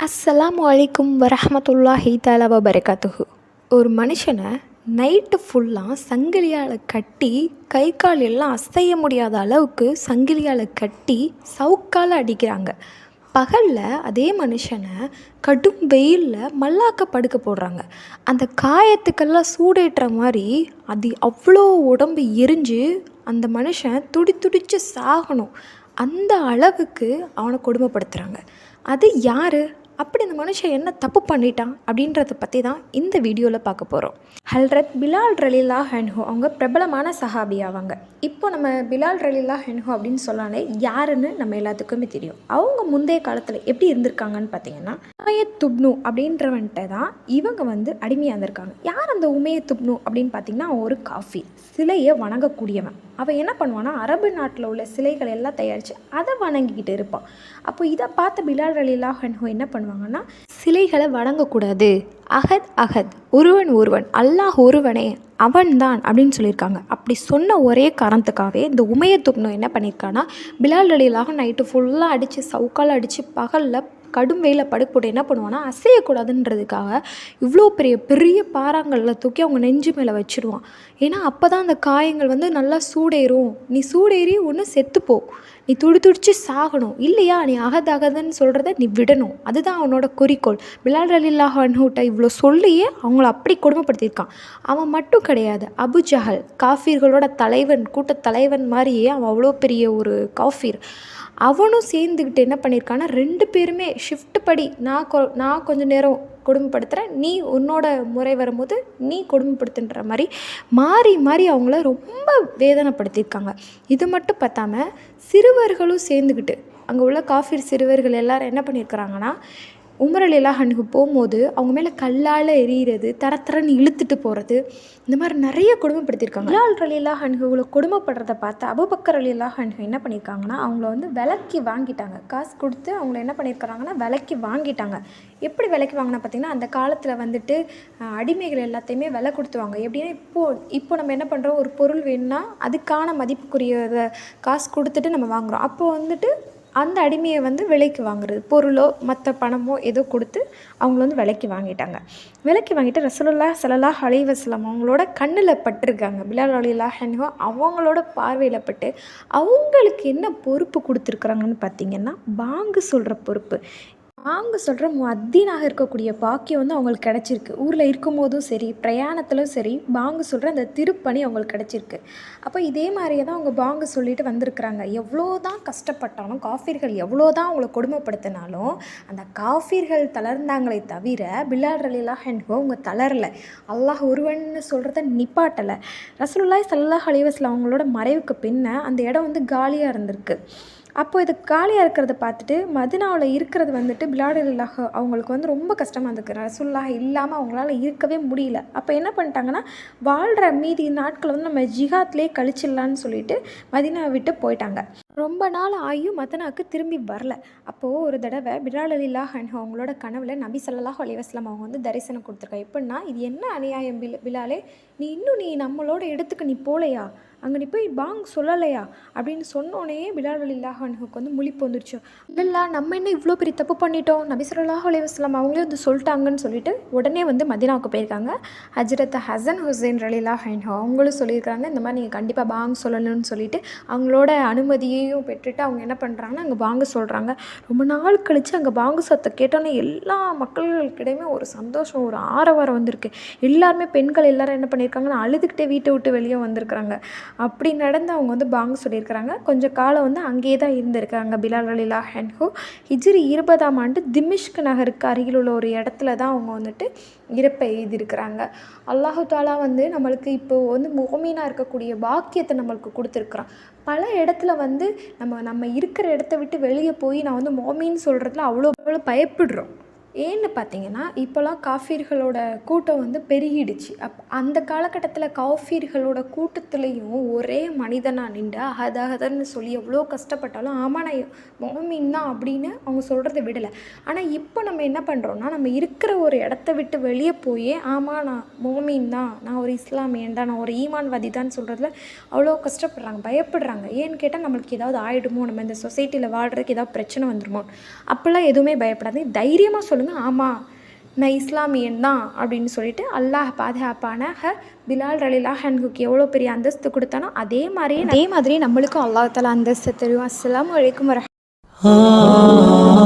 அஸ்ஸலாமு அலைக்கும் வரஹ்மத்துல்லாஹி தஆலா வபரகாத்துஹு. ஒரு மனுஷனை நைட்டு ஃபுல்லாக சங்கிலியால் கட்டி கை கால் எல்லாம் அசைய முடியாத அளவுக்கு சங்கிலியால் கட்டி சவுக்கால் அடிக்கிறாங்க. பகலில் அதே மனுஷனை கடும் வெயிலில் மல்லாக்க படுக்க போடுறாங்க. அந்த காயத்துக்கெல்லாம் சூடேற்ற மாதிரி அது அவ்வளோ உடம்பு எரிஞ்சு அந்த மனுஷன் துடிச்சு சாகணும். அந்த அளவுக்கு அவனை கொடுமைப்படுத்துகிறாங்க. அது யார்? அப்படி அந்த மனுஷன் என்ன தப்பு பண்ணிட்டான் அப்படின்றத பற்றி தான் இந்த வீடியோவில் பார்க்க போகிறோம். ஹல்ரத் பிலால் ரலியல்லாஹு அன்ஹு அவங்க பிரபலமான சஹாபி ஆவாங்க. இப்போ நம்ம பிலால் ரலியல்லாஹு அன்ஹு அப்படின்னு சொன்னாலே யாருன்னு நம்ம எல்லாத்துக்குமே தெரியும். அவங்க முந்தைய காலத்தில் எப்படி இருந்திருக்காங்கன்னு பார்த்தீங்கன்னா, உமையத்துப்னு அப்படின்றவன்ட்ட தான் இவங்க அடிமையாக இருந்திருக்காங்க. யார் அந்த உமையத்துப்னு அப்படின்னு பார்த்தீங்கன்னா, அவன் ஒரு காஃபிர், சிலையை வணங்கக்கூடியவன். அவன் என்ன பண்ணுவான்னா, அரபு நாட்டில் உள்ள சிலைகள் எல்லாம் தயாரித்து அதை வணங்கிக்கிட்டு இருப்பான். அப்போ இதை பார்த்த பிலால் ரலியல்லாஹு அன்ஹு என்ன பண்ணுவாங்கன்னா, சிலைகளை வணங்கக்கூடாது, அகத் ஒருவன் அல்லாஹ் ஒருவனே அவன்தான் அப்படின்னு சொல்லியிருக்காங்க. அப்படி சொன்ன ஒரே காரணத்துக்காகவே இந்த உமையத்துப்னு என்ன பண்ணியிருக்கான்னா, பிலால் ரலியல்லாஹு நைட்டு ஃபுல்லாக அடித்து சவுக்கால் அடித்து பகலில் கடும் வெயிலில் படுக்க போட்டு என்ன பண்ணுவான்னா, அசையக்கூடாதுன்றதுக்காக இவ்வளோ பெரிய பாறாங்களில் தூக்கி அவங்க நெஞ்சு மேலே வச்சுடுவான். ஏன்னா அப்போ தான் அந்த காயங்கள் நல்லா சூடேறும். நீ சூடேறி ஒன்று செத்துப்போ, நீ துடிச்சு சாகணும், இல்லையா நீ அகதுன்னு சொல்கிறத நீ விடணும். அதுதான் அவனோட குறிக்கோள். பிலால் ரலியல்லாஹு அன்ஹுட்ட இவ்வளோ சொல்லியே அவங்கள அப்படி கொடுமைப்படுத்தியிருக்கான். அவன் மட்டும் கிடையாது, அபு ஜஹல் காஃபீர்களோட தலைவன், கூட்ட தலைவன் மாதிரியே அவன் அவ்வளோ பெரிய ஒரு காஃபீர். அவனும் சேர்ந்துக்கிட்டு என்ன பண்ணியிருக்கான்னா, 2 பேருமே ஷிஃப்ட் படி நான் கொஞ்சம் நேரம் கொடுமைப்படுத்துகிறேன், நீ உன்னோட முறை வரும்போது நீ கொடுமைப்படுத்துன்ற மாதிரி மாறி அவங்கள ரொம்ப வேதனைப்படுத்தியிருக்காங்க. இது மட்டும் பார்த்தாம சிறுவர்களும் சேர்ந்துக்கிட்டு அங்கே உள்ள காஃபீர் சிறுவர்கள் எல்லாரும் என்ன பண்ணியிருக்கிறாங்கன்னா, உமர் ரலியல்லாஹு அன்ஹு போகும்போது அவங்க மேலே கல்லால் எறிகிறது, தரன்னு இழுத்துட்டு போகிறது, இந்த மாதிரி நிறைய கொடுமைப்படுத்தியிருக்காங்க. பிலால் ரலியல்லாஹு அன்ஹு இவ்வளோ கொடுமைப்படுறத பார்த்து அபூபக்கர் ரலியல்லாஹு அன்ஹு என்ன பண்ணியிருக்காங்கன்னா, அவங்கள விலைக்கு வாங்கிட்டாங்க. காசு கொடுத்து அவங்கள என்ன பண்ணியிருக்கிறாங்கன்னா, விலைக்கு வாங்கிட்டாங்க. எப்படி விலைக்கு வாங்கினா பார்த்திங்கன்னா, அந்த காலத்தில் அடிமைகள் எல்லாத்தையுமே விலை கொடுத்துவாங்க. எப்படின்னா, இப்போ நம்ம என்ன பண்ணுறோம், ஒரு பொருள் வேணும்னா அதுக்கான மதிப்புக்குரிய காசு கொடுத்துட்டு நம்ம வாங்குகிறோம். அப்போது அந்த அடிமையை விலைக்கு வாங்குறது, பொருளோ மற்ற பணமோ ஏதோ கொடுத்து அவங்கள விலைக்கு வாங்கிட்டாங்க. விலைக்கு வாங்கிட்டு ரசூலுல்லாஹி ஸல்லல்லாஹு அலைஹி வஸல்லம் அவங்களோட கண்ணில் பட்டிருக்காங்க. பிலால் ரலியல்லாஹு அன்ஹு அவங்களோட பார்வையில் பட்டு அவங்களுக்கு என்ன பொறுப்பு கொடுத்துருக்குறாங்கன்னு பார்த்திங்கன்னா, பாங்கு சொல்கிற பொறுப்பு. பாங்கு சொல்கிற முஅத்தினாக இருக்கக்கூடிய பாக்கியம் அவங்களுக்கு கிடச்சிருக்கு. ஊரில் இருக்கும்போதும் சரி, பிரயாணத்திலும் சரி, பாங்கு சொல்கிற அந்த திருப்பணி அவங்களுக்கு கிடச்சிருக்கு. அப்போ இதே மாதிரியே தான் அவங்க பாங்கு சொல்லிட்டு வந்திருக்கிறாங்க. எவ்வளோ தான் கஷ்டப்பட்டாலும், காஃபீர்கள் எவ்வளோ தான் அவங்கள கொடுமைப்படுத்தினாலும் அந்த காஃபீர்கள் தளர்ந்தாங்களே தவிர பிலால் ரலியல்லாஹு அன்ஹு அவங்க தளரலை. அல்லாஹ் ஒருவன்னு சொல்கிறத நிப்பாட்டலை. ரசூலுல்லாஹி ஸல்லல்லாஹு அலைஹி வஸல்லம் அவங்களோட மறைவுக்கு பின்ன அந்த இடம் காலியாக இருந்திருக்கு. அப்போது இது காலியாக இருக்கிறத பார்த்துட்டு மதினாவில் இருக்கிறது பிலால் ரலியல்லாஹு அவங்களுக்கு ரொம்ப கஷ்டமாக இருந்துருக்கு. ரசூலுல்லாஹ் இல்லாமல் அவங்களால இருக்கவே முடியல. அப்போ என்ன பண்ணிட்டாங்கன்னா, வாழ்கிற மீதி நாட்கள் நம்ம ஜிஹாத்லேயே கழிச்சிடலான்னு சொல்லிட்டு மதினாவை விட்டு போயிட்டாங்க. ரொம்ப நாள் ஆகியும் மதனாவுக்கு திரும்பி வரல. அப்போது ஒரு தடவை பிலால் ரலியல்லாஹு அன்ஹு அவங்களோட கனவுல நபி ஸல்லல்லாஹு அலைஹி வஸல்லம் அவங்க தரிசனம் கொடுத்துருக்காங்க. எப்படின்னா, இது என்ன அநியாயம் பிலாலே, நீ நம்மளோட இடத்துக்கு நீ போகலையா, அங்கே நீ போய் பாங் சொல்லலையா அப்படின்னு சொன்னோன்னே பிலால் ரலியல்லாஹு அன்ஹுக்கு முழிப்பு வந்துருச்சு. இல்லைல்லா, நம்ம என்ன இவ்வளோ பெரிய தப்பு பண்ணிட்டோம், நபி ஸல்லல்லாஹு அலைஹி வஸல்லம் அவங்களே சொல்லிட்டாங்கன்னு சொல்லிட்டு உடனே மதினாவுக்கு போயிருக்காங்க. ஹஜ்ரத் ஹசன் ஹுசைன் ரலியல்லாஹு அன்ஹு அவங்களும் சொல்லியிருக்காங்க, இந்த மாதிரி நீங்கள் கண்டிப்பாக பாங் சொல்லணும்னு சொல்லிட்டு அவங்களோட அனுமதியையும் பெற்றுட்டு அவங்க என்ன பண்ணுறாங்கன்னா, அங்கே பாங்கு சொல்கிறாங்க. ரொம்ப நாள் கழித்து அங்கே பாங்கு சத்தம் கேட்டோன்னே எல்லா மக்களுக்கிடையுமே ஒரு சந்தோஷம், ஒரு ஆரவாரம் வந்திருக்கு. எல்லாருமே பெண்கள் எல்லாரும் என்ன பண்ணியிருக்காங்கன்னா, அழுதுகிட்டே வீட்டை விட்டு வெளியே வந்திருக்கிறாங்க. அப்படி நடந்து அவங்க பாங்கு சொல்லியிருக்கிறாங்க. கொஞ்சம் காலம் அங்கேயே தான் இருந்திருக்காங்க பிலால் ரலியல்லாஹு அன்ஹு. ஹிஜ்ரி 20ஆம் ஆண்டு திமிஷ்க் நகருக்கு அருகில் உள்ள ஒரு இடத்துல தான் அவங்க இறப்பை எழுதியிருக்கிறாங்க. அல்லாஹு தாலா நம்மளுக்கு இப்போது முஃமினாக இருக்கக்கூடிய பாக்கியத்தை நம்மளுக்கு கொடுத்துருக்குறான். பல இடத்துல நம்ம இருக்கிற இடத்த விட்டு வெளியே போய் நான் முஃமின் சொல்கிறதுல அவ்வளோ பயப்படுறோம். ஏன்னு பார்த்தீங்கன்னா, இப்போலாம் காஃபிர்களோட கூட்டம் வந்து பெருகிடுச்சு. அந்த காலகட்டத்தில காஃபிர்களோட கூட்டத்திலயும் ஒரே மனிதனா நிண்டு அஹத் அஹதுன்னு சொல்லி எவ்வளோ கஷ்டப்பட்டாலும், ஆமா நான் மொஹ்மின் தான் அப்படின்னு அவங்க சொல்றத விடல. ஆனா இப்போ நம்ம என்ன பண்றோம்னா, நம்ம இருக்கிற ஒரு இடத்த விட்டு வெளிய போயே, ஆமா நான் மொஹ்மின் தான், நான் ஒரு இஸ்லாமியன் தான், நான் ஒரு ஈமான்வாதி தான் சொல்றதுல அவ்வளோ கஷ்டப்படுறாங்க, பயப்படுறாங்க. ஏன்னு கேட்டா நம்மளுக்கு ஏதாவது ஆயிடுமோ, நம்ம இந்த சொசைட்டில வாழ்றதுக்கு ஏதாவது பிரச்சனை வந்துருமோ, அப்போலாம் எதுவுமே பயப்படாதீங்க. தைரியமா சொல்லுங்க, ஆமா நான் இஸ்லாமியன் தான் அப்படின்னு சொல்லிட்டு அல்லாஹ் பாதுகாப்பானாக. பிலால் ரலியல்லாஹு அன்ஹுக்கு எவ்வளோ பெரிய அந்தஸ்து கொடுத்தானோ அதே மாதிரியே நம்மளுக்கும் அல்லாஹ் தஆலா அந்தஸ்து தருவான். அஸ்ஸலாமு அலைக்கும் வரஹ்மத்துல்லாஹி.